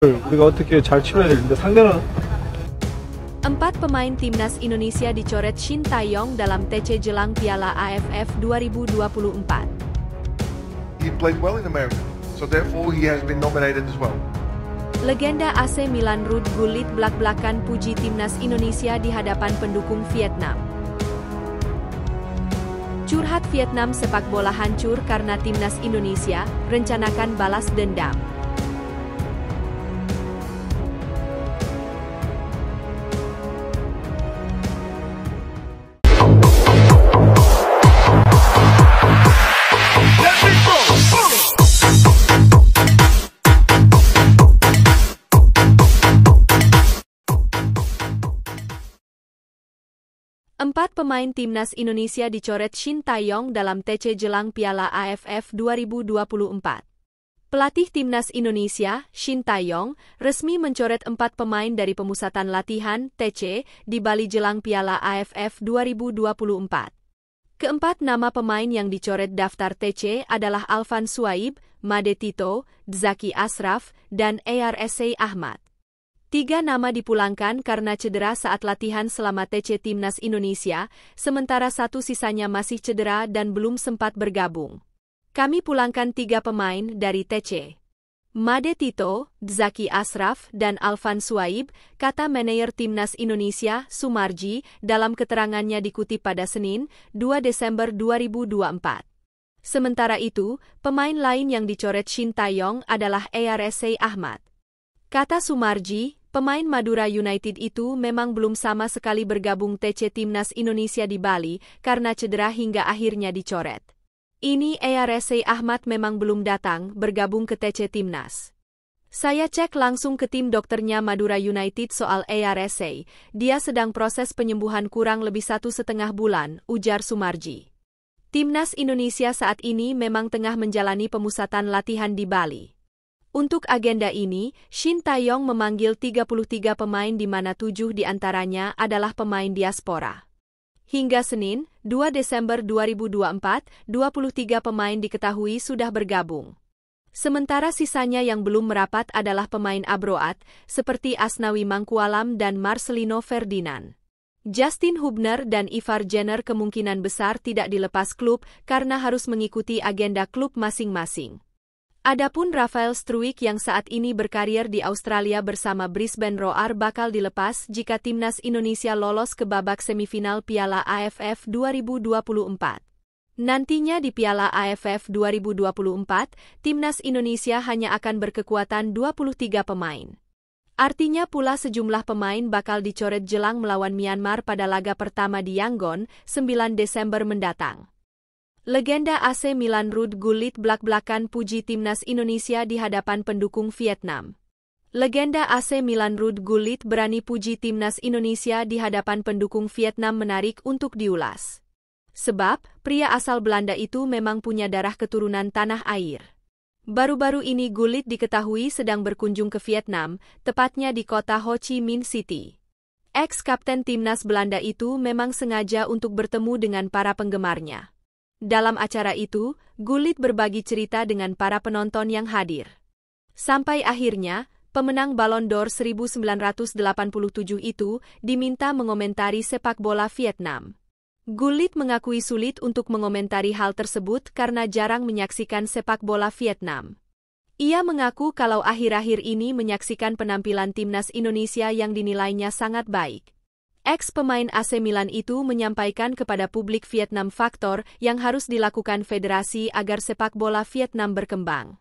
우리가 어떻게 잘 치러야 되는데 상대는 4 pemain timnas Indonesia dicoret Shin Tae-yong dalam TC jelang Piala AFF 2024. He played well in America, so therefore he has been nominated as well. Legenda AC Milan Ruud Gullit belak-belakan puji timnas Indonesia di hadapan pendukung Vietnam. Curhat Vietnam sepak bola hancur karena timnas Indonesia rencanakan balas dendam. Empat pemain timnas Indonesia dicoret Shin Tae-yong dalam TC jelang Piala AFF 2024. Pelatih timnas Indonesia, Shin Tae-yong, resmi mencoret 4 pemain dari pemusatan latihan TC di Bali jelang Piala AFF 2024. Keempat nama pemain yang dicoret daftar TC adalah Alvan Suaib, Made Tito, Zaki Ashraf, dan Arsa Ahmad. 3 nama dipulangkan karena cedera saat latihan selama TC Timnas Indonesia, sementara 1 sisanya masih cedera dan belum sempat bergabung. Kami pulangkan 3 pemain dari TC. Made Tito, Zaki Ashraf, dan Alvan Suaib, kata manajer Timnas Indonesia, Sumarji, dalam keterangannya dikutip pada Senin, 2 Desember 2024. Sementara itu, pemain lain yang dicoret Shin Tae-yong adalah Arsa Ahmad. Kata Sumarji, pemain Madura United itu memang belum sama sekali bergabung TC Timnas Indonesia di Bali karena cedera hingga akhirnya dicoret. Ini Arsa Ahmad memang belum datang bergabung ke TC Timnas. Saya cek langsung ke tim dokternya Madura United soal Arsa, dia sedang proses penyembuhan kurang lebih 1,5 bulan, ujar Sumarji. Timnas Indonesia saat ini memang tengah menjalani pemusatan latihan di Bali. Untuk agenda ini, Shin Tae-yong memanggil 33 pemain di mana 7 diantaranya adalah pemain diaspora. Hingga Senin, 2 Desember 2024, 23 pemain diketahui sudah bergabung. Sementara sisanya yang belum merapat adalah pemain abroad, seperti Asnawi Mangkualam dan Marcelino Ferdinand. Justin Hubner dan Ivar Jenner kemungkinan besar tidak dilepas klub karena harus mengikuti agenda klub masing-masing. Adapun Rafael Struijk yang saat ini berkarier di Australia bersama Brisbane Roar bakal dilepas jika timnas Indonesia lolos ke babak semifinal Piala AFF 2024. Nantinya di Piala AFF 2024, timnas Indonesia hanya akan berkekuatan 23 pemain. Artinya pula sejumlah pemain bakal dicoret jelang melawan Myanmar pada laga pertama di Yangon, 9 Desember mendatang. Legenda AC Milan Ruud Gullit belak-belakan puji timnas Indonesia di hadapan pendukung Vietnam. Legenda AC Milan Ruud Gullit berani puji timnas Indonesia di hadapan pendukung Vietnam menarik untuk diulas. Sebab, pria asal Belanda itu memang punya darah keturunan tanah air. Baru-baru ini Gullit diketahui sedang berkunjung ke Vietnam, tepatnya di kota Ho Chi Minh City. Ex-kapten timnas Belanda itu memang sengaja untuk bertemu dengan para penggemarnya. Dalam acara itu, Gullit berbagi cerita dengan para penonton yang hadir. Sampai akhirnya, pemenang Ballon d'Or 1987 itu diminta mengomentari sepak bola Vietnam. Gullit mengakui sulit untuk mengomentari hal tersebut karena jarang menyaksikan sepak bola Vietnam. Ia mengaku kalau akhir-akhir ini menyaksikan penampilan timnas Indonesia yang dinilainya sangat baik. Ex-pemain AC Milan itu menyampaikan kepada publik Vietnam faktor yang harus dilakukan federasi agar sepak bola Vietnam berkembang.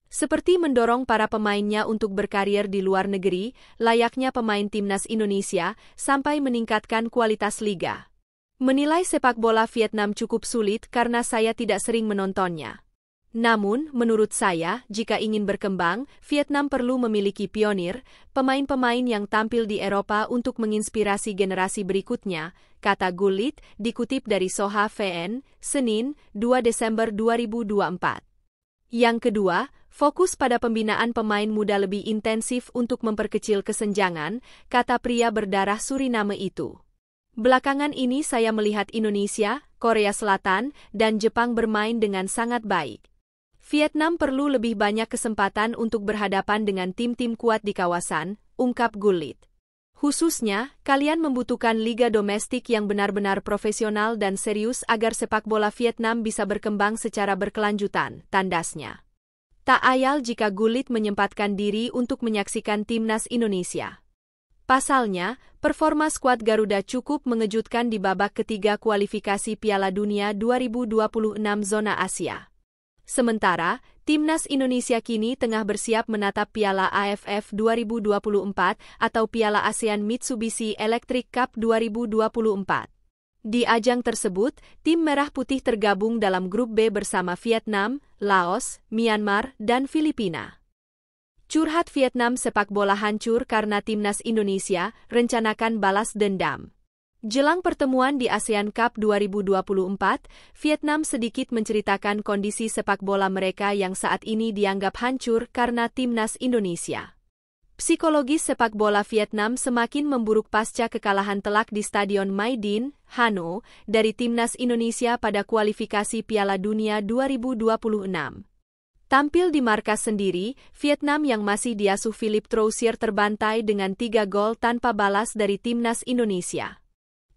Seperti mendorong para pemainnya untuk berkarier di luar negeri, layaknya pemain timnas Indonesia, sampai meningkatkan kualitas liga. Menilai sepak bola Vietnam cukup sulit karena saya tidak sering menontonnya. Namun, menurut saya, jika ingin berkembang, Vietnam perlu memiliki pionir, pemain-pemain yang tampil di Eropa untuk menginspirasi generasi berikutnya, kata Gullit, dikutip dari Soha VN, Senin, 2 Desember 2024. Yang kedua, fokus pada pembinaan pemain muda lebih intensif untuk memperkecil kesenjangan, kata pria berdarah Suriname itu. Belakangan ini saya melihat Indonesia, Korea Selatan, dan Jepang bermain dengan sangat baik. Vietnam perlu lebih banyak kesempatan untuk berhadapan dengan tim-tim kuat di kawasan, ungkap Gullit. Khususnya, kalian membutuhkan liga domestik yang benar-benar profesional dan serius agar sepak bola Vietnam bisa berkembang secara berkelanjutan, tandasnya. Tak ayal jika Gullit menyempatkan diri untuk menyaksikan timnas Indonesia. Pasalnya, performa skuad Garuda cukup mengejutkan di babak ketiga kualifikasi Piala Dunia 2026 zona Asia. Sementara, timnas Indonesia kini tengah bersiap menatap Piala AFF 2024 atau Piala ASEAN Mitsubishi Electric Cup 2024. Di ajang tersebut, tim Merah Putih tergabung dalam grup B bersama Vietnam, Laos, Myanmar, dan Filipina. Curhat Vietnam sepak bola hancur karena timnas Indonesia rencanakan balas dendam. Jelang pertemuan di ASEAN Cup 2024, Vietnam sedikit menceritakan kondisi sepak bola mereka yang saat ini dianggap hancur karena timnas Indonesia. Psikologis sepak bola Vietnam semakin memburuk pasca kekalahan telak di Stadion My Dinh, Hanoi, dari timnas Indonesia pada kualifikasi Piala Dunia 2026. Tampil di markas sendiri, Vietnam yang masih diasuh Philippe Troussier terbantai dengan 3 gol tanpa balas dari timnas Indonesia.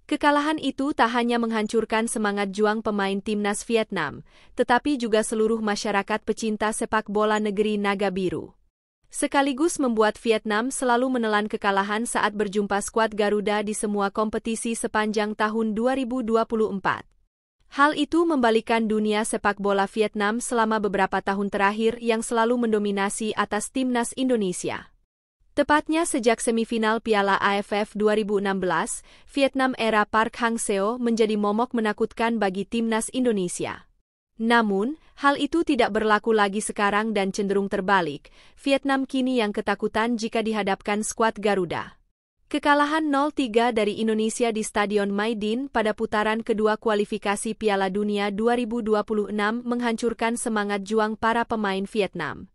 Kekalahan itu tak hanya menghancurkan semangat juang pemain timnas Vietnam, tetapi juga seluruh masyarakat pecinta sepak bola negeri Naga Biru. Sekaligus membuat Vietnam selalu menelan kekalahan saat berjumpa skuad Garuda di semua kompetisi sepanjang tahun 2024. Hal itu membalikkan dunia sepak bola Vietnam selama beberapa tahun terakhir yang selalu mendominasi atas timnas Indonesia. Tepatnya sejak semifinal Piala AFF 2016, Vietnam era Park Hang-seo menjadi momok menakutkan bagi timnas Indonesia. Namun, hal itu tidak berlaku lagi sekarang dan cenderung terbalik. Vietnam kini yang ketakutan jika dihadapkan skuad Garuda. Kekalahan 0-3 dari Indonesia di Stadion My Dinh pada putaran kedua kualifikasi Piala Dunia 2026 menghancurkan semangat juang para pemain Vietnam.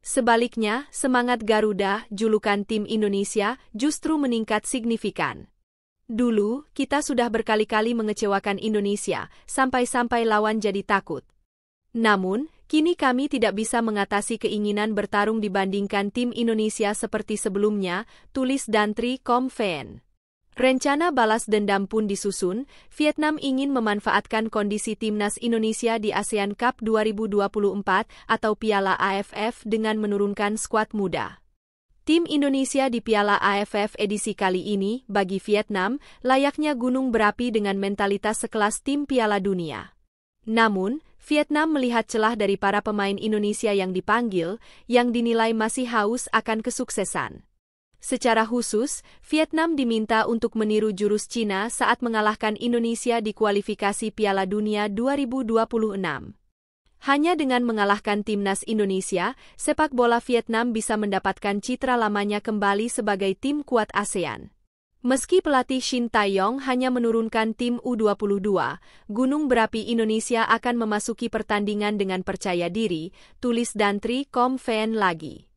Sebaliknya, semangat Garuda, julukan tim Indonesia, justru meningkat signifikan. Dulu, kita sudah berkali-kali mengecewakan Indonesia, sampai-sampai lawan jadi takut. Namun, kini kami tidak bisa mengatasi keinginan bertarung dibandingkan tim Indonesia seperti sebelumnya, tulis Dantri Comfen. Rencana balas dendam pun disusun. Vietnam ingin memanfaatkan kondisi timnas Indonesia di ASEAN Cup 2024 atau Piala AFF dengan menurunkan skuad muda. Tim Indonesia di Piala AFF edisi kali ini, bagi Vietnam, layaknya gunung berapi dengan mentalitas sekelas tim Piala Dunia. Namun, Vietnam melihat celah dari para pemain Indonesia yang dipanggil, yang dinilai masih haus akan kesuksesan. Secara khusus, Vietnam diminta untuk meniru jurus Cina saat mengalahkan Indonesia di kualifikasi Piala Dunia 2026. Hanya dengan mengalahkan timnas Indonesia, sepak bola Vietnam bisa mendapatkan citra lamanya kembali sebagai tim kuat ASEAN. Meski pelatih Shin Tae-yong hanya menurunkan tim U22, Gunung Berapi Indonesia akan memasuki pertandingan dengan percaya diri, tulis Dantri Comfen lagi.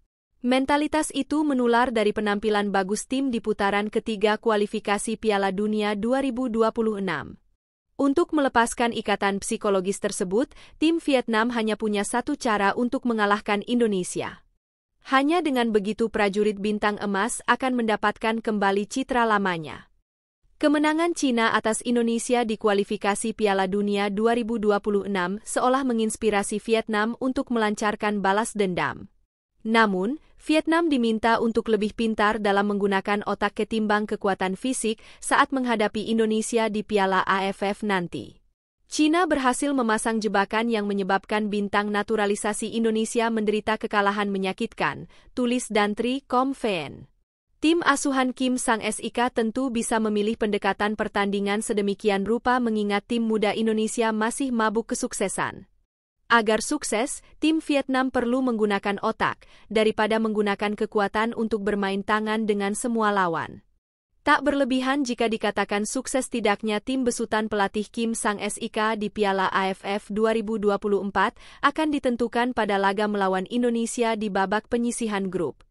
Mentalitas itu menular dari penampilan bagus tim di putaran ketiga kualifikasi Piala Dunia 2026. Untuk melepaskan ikatan psikologis tersebut, tim Vietnam hanya punya satu cara untuk mengalahkan Indonesia. Hanya dengan begitu prajurit bintang emas akan mendapatkan kembali citra lamanya. Kemenangan Cina atas Indonesia di kualifikasi Piala Dunia 2026 seolah menginspirasi Vietnam untuk melancarkan balas dendam. Namun, Vietnam diminta untuk lebih pintar dalam menggunakan otak ketimbang kekuatan fisik saat menghadapi Indonesia di Piala AFF nanti. Cina berhasil memasang jebakan yang menyebabkan bintang naturalisasi Indonesia menderita kekalahan menyakitkan, tulis Dantri Comfen. Tim asuhan Kim Sang-sik tentu bisa memilih pendekatan pertandingan sedemikian rupa mengingat tim muda Indonesia masih mabuk kesuksesan. Agar sukses, tim Vietnam perlu menggunakan otak, daripada menggunakan kekuatan untuk bermain tangan dengan semua lawan. Tak berlebihan jika dikatakan sukses tidaknya tim besutan pelatih Kim Sang-sik di Piala AFF 2024 akan ditentukan pada laga melawan Indonesia di babak penyisihan grup.